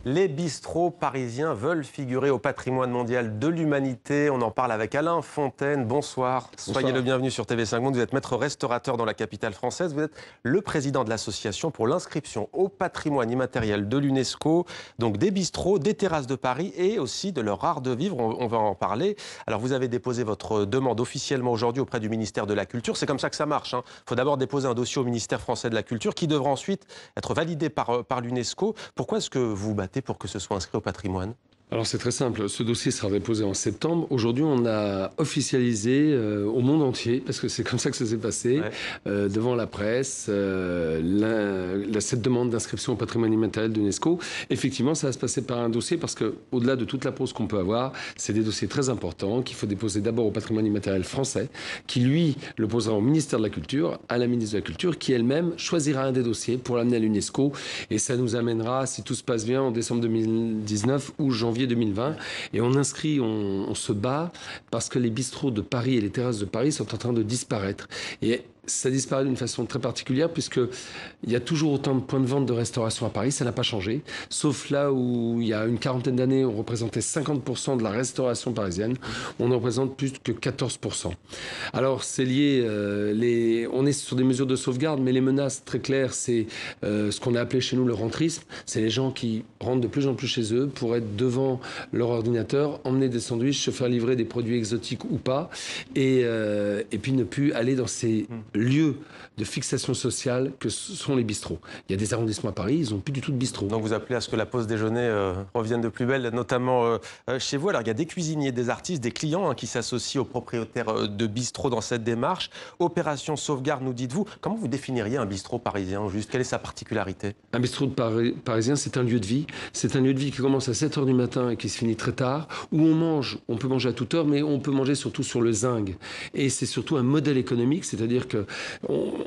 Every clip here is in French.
Les bistrots parisiens veulent figurer au patrimoine mondial de l'humanité. On en parle avec Alain Fontaine. Bonsoir. Soyez le bienvenu sur TV5 Monde. Vous êtes maître restaurateur dans la capitale française. Vous êtes le président de l'association pour l'inscription au patrimoine immatériel de l'UNESCO. Donc des bistrots, des terrasses de Paris et aussi de leur art de vivre. On va en parler. Alors vous avez déposé votre demande officiellement aujourd'hui auprès du ministère de la Culture. C'est comme ça que ça marche. Il faut d'abord déposer un dossier au ministère français de la Culture qui devra ensuite être validé par l'UNESCO. Pourquoi est-ce que vous vous battez pour que ce soit inscrit au patrimoine ? Alors c'est très simple, ce dossier sera déposé en septembre. Aujourd'hui on a officialisé au monde entier, parce que c'est comme ça que ça s'est passé, devant la presse, cette demande d'inscription au patrimoine immatériel de l'UNESCO. Effectivement ça va se passer par un dossier, parce qu'au-delà de toute la pause qu'on peut avoir, c'est des dossiers très importants qu'il faut déposer d'abord au patrimoine immatériel français, qui lui le posera au ministère de la Culture, à la ministre de la Culture, qui elle-même choisira un des dossiers pour l'amener à l'UNESCO. Et ça nous amènera, si tout se passe bien, en décembre 2019 ou janvier 2020, et on inscrit, on se bat parce que les bistrots de Paris et les terrasses de Paris sont en train de disparaître. Et ça disparaît d'une façon très particulière, puisqu'il y a toujours autant de points de vente de restauration à Paris, ça n'a pas changé, sauf là où il y a une quarantaine d'années, on représentait 50% de la restauration parisienne, on en représente plus que 14%. Alors c'est lié, on est sur des mesures de sauvegarde, mais les menaces très claires, c'est ce qu'on a appelé chez nous le rentrisme, c'est les gens qui rentrent de plus en plus chez eux pour être devant leur ordinateur, emmener des sandwichs, se faire livrer des produits exotiques ou pas, et puis ne plus aller dans ces lieux de fixation sociale que sont les bistrots. Il y a des arrondissements à Paris, ils n'ont plus du tout de bistrot. Donc vous appelez à ce que la pause déjeuner revienne de plus belle, notamment chez vous. Alors il y a des cuisiniers, des artistes, des clients qui s'associent aux propriétaires de bistrots dans cette démarche. Opération sauvegarde, nous dites-vous. Comment vous définiriez un bistrot parisien, juste? Quelle est sa particularité? Un bistrot parisien, c'est un lieu de vie. C'est un lieu de vie qui commence à 7h du matin et qui se finit très tard, où on peut manger à toute heure, mais on peut manger surtout sur le zinc. Et c'est surtout un modèle économique, c'est-à-dire que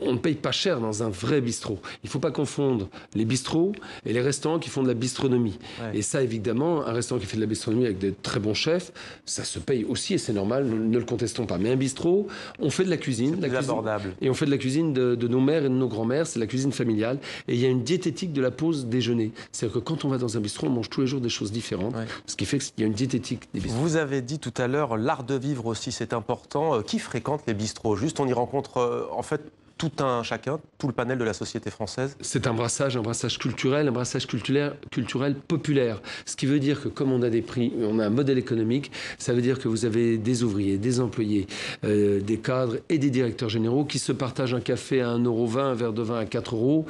on ne paye pas cher dans un vrai bistrot. Il ne faut pas confondre les bistrots et les restaurants qui font de la bistronomie. Ouais. Et ça, évidemment, un restaurant qui fait de la bistronomie avec de très bons chefs, ça se paye aussi et c'est normal, ne le contestons pas. Mais un bistrot, on fait de la cuisine. C'est plus abordable. Et on fait de la cuisine de nos mères et de nos grands-mères, c'est la cuisine familiale. Et il y a une diététique de la pause déjeuner. C'est-à-dire que quand on va dans un bistrot, on mange tous les jours des choses différentes. Ouais. Ce qui fait qu'il y a une diététique des bistrots. Vous avez dit tout à l'heure, l'art de vivre aussi, c'est important. Qui fréquente les bistrots? Juste, on y rencontre en fait tout un chacun, tout le panel de la société française? C'est un brassage culturel, un brassage culturel populaire. Ce qui veut dire que comme on a des prix, on a un modèle économique, ça veut dire que vous avez des ouvriers, des employés, des cadres et des directeurs généraux qui se partagent un café à 1,20 €, un verre de vin à 4 €.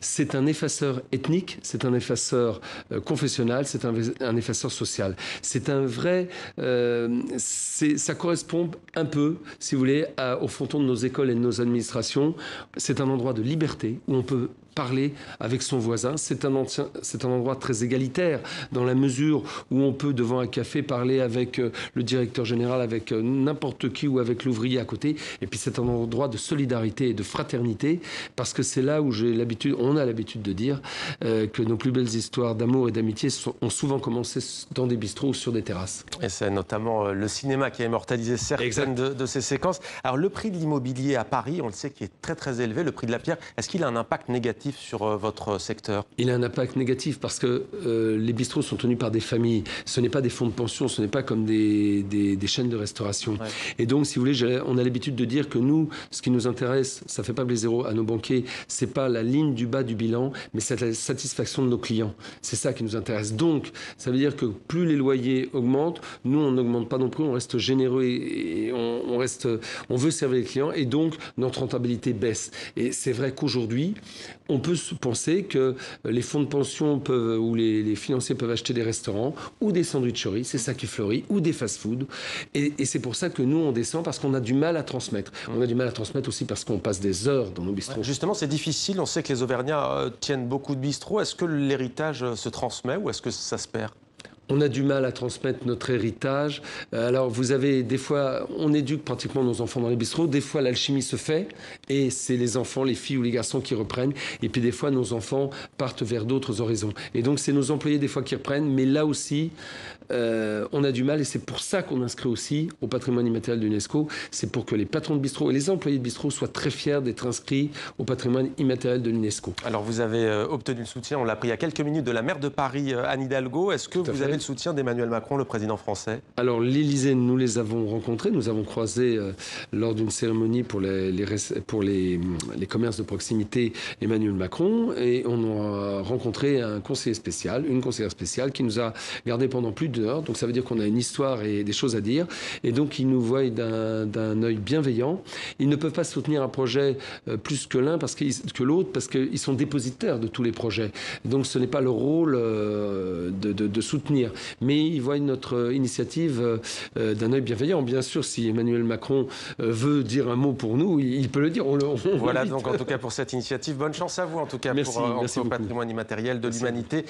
C'est un effaceur ethnique, c'est un effaceur confessionnal, c'est un effaceur social. C'est un vrai... ça correspond un peu, si vous voulez, au fronton de nos écoles et de nos administrations. C'est un endroit de liberté où on peut parler avec son voisin. C'est un endroit très égalitaire dans la mesure où on peut, devant un café, parler avec le directeur général, avec n'importe qui ou avec l'ouvrier à côté. Et puis c'est un endroit de solidarité et de fraternité parce que c'est là où on a l'habitude de dire que nos plus belles histoires d'amour et d'amitié ont souvent commencé dans des bistrots ou sur des terrasses. Et c'est notamment le cinéma qui a immortalisé certaines de ces séquences. Alors le prix de l'immobilier à Paris, on le sait, qui est très très élevé, le prix de la pierre, est-ce qu'il a un impact négatif sur votre secteur? Il a un impact négatif parce que les bistrots sont tenus par des familles. Ce n'est pas des fonds de pension, ce n'est pas comme des chaînes de restauration. Ouais. Et donc, si vous voulez, on a l'habitude de dire que nous, ce qui nous intéresse, ça ne fait pas plaisir à nos banquiers, ce n'est pas la ligne du bas du bilan, mais c'est la satisfaction de nos clients. C'est ça qui nous intéresse. Donc, ça veut dire que plus les loyers augmentent, nous, on n'augmente pas non plus, on reste généreux et on veut servir les clients et donc notre rentabilité baisse. Et c'est vrai qu'aujourd'hui, on peut penser que les fonds de pension ou les financiers peuvent acheter des restaurants ou des sandwicheries, c'est ça qui fleurit, ou des fast-foods. Et c'est pour ça que nous, on descend parce qu'on a du mal à transmettre. On a du mal à transmettre aussi parce qu'on passe des heures dans nos bistrots. Ouais, justement, c'est difficile. On sait que les Auvergnats tiennent beaucoup de bistrots. Est-ce que l'héritage se transmet ou est-ce que ça se perd? On a du mal à transmettre notre héritage. Alors, vous avez des fois, on éduque pratiquement nos enfants dans les bistrots. Des fois, l'alchimie se fait Et c'est les enfants, les filles ou les garçons qui reprennent. Et puis des fois, nos enfants partent vers d'autres horizons. Et donc, c'est nos employés des fois qui reprennent. Mais là aussi, on a du mal. Et c'est pour ça qu'on inscrit aussi au patrimoine immatériel de l'UNESCO. C'est pour que les patrons de bistrot et les employés de bistrot soient très fiers d'être inscrits au patrimoine immatériel de l'UNESCO. Alors, vous avez obtenu le soutien, on l'a pris il y a quelques minutes, de la maire de Paris, Anne Hidalgo. Est-ce que vous avez le soutien d'Emmanuel Macron, le président français? Alors, l'Élysée, nous les avons rencontrés. Nous avons croisé lors d'une cérémonie pour les commerces de proximité Emmanuel Macron, et on a rencontré un conseiller spécial, une conseillère spéciale qui nous a gardé pendant plus d'une heure. Donc ça veut dire qu'on a une histoire et des choses à dire, et donc ils nous voient d'un œil bienveillant. Ils ne peuvent pas soutenir un projet plus que l'autre parce qu'ils sont dépositaires de tous les projets. Donc ce n'est pas leur rôle de soutenir, mais ils voient notre initiative d'un œil bienveillant. Bien sûr, si Emmanuel Macron veut dire un mot pour nous, il peut le dire. Voilà donc en tout cas pour cette initiative. Bonne chance à vous en tout cas merci pour au patrimoine immatériel de l'humanité.